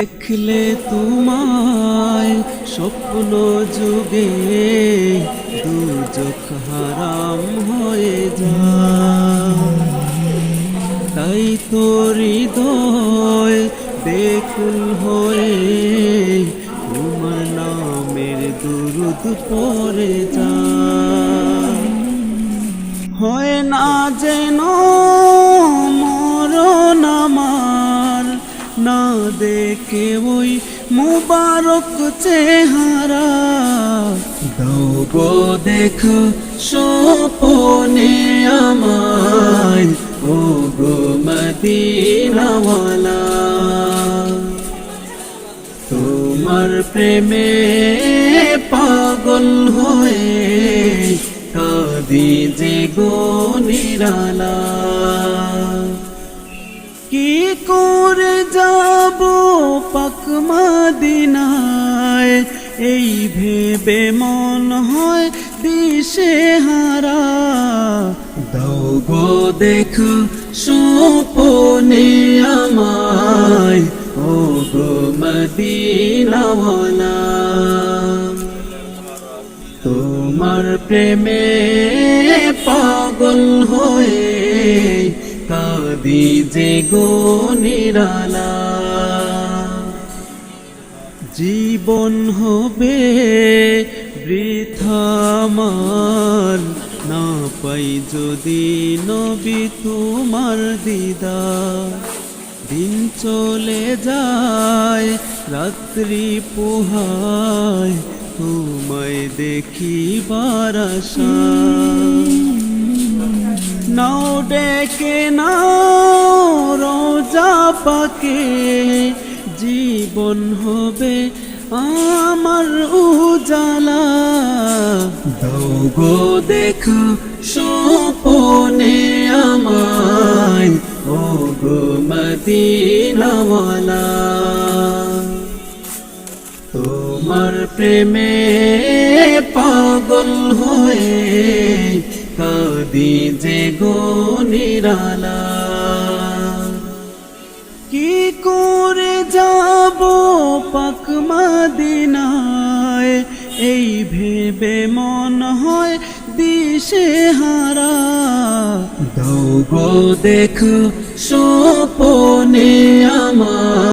দেখলে তোমায় স্বপ্ন যুগে দুজক হারাম হয়ে যায়। তাই তো হৃদয় বেকুল হয়ে তোমার নামের দুরুদ পড়ে যায়। হয় না যেন মরণ আমার, না দেখে ওই মুবারক চেহারা। দাও গো দেখো স্বপ্নে আমায়, ও গো মদিনাওয়ালা। তোমার প্রেমে পাগল হয়ে কাঁদি যে গো নিরালা। কি করে যাব পাক মদিনায়, এই ভেবে মন হয় দিশেহারা। দাও গো দেখো স্বপ্নে আমায়, ও গো মদিনাওয়ালা। তোমার প্রেমে পাগল হয়ে কাঁদি যে গো নিরালা। জীবন হবে বৃথা আমার, না পাই যদি নবী তোমার দিদার। দিন চলে যায় রাত্রি পোহায়, তোমায় দেখিবার আশায়। নাও ডেকে নাও রোজা পাকে, জীবন হবে আমার উজালা। দাও গো দেখো স্বপ্নে আমায়, ও গো মদিনাওয়ালা। তোমার প্রেমে পাগল হয়ে কাঁদি যে গো নিরালা। কি করে যাব পাক মদিনায়, এই ভেবে মন হয় দিশেহারা। দাও গো দেখো স্বপ্নে আমার।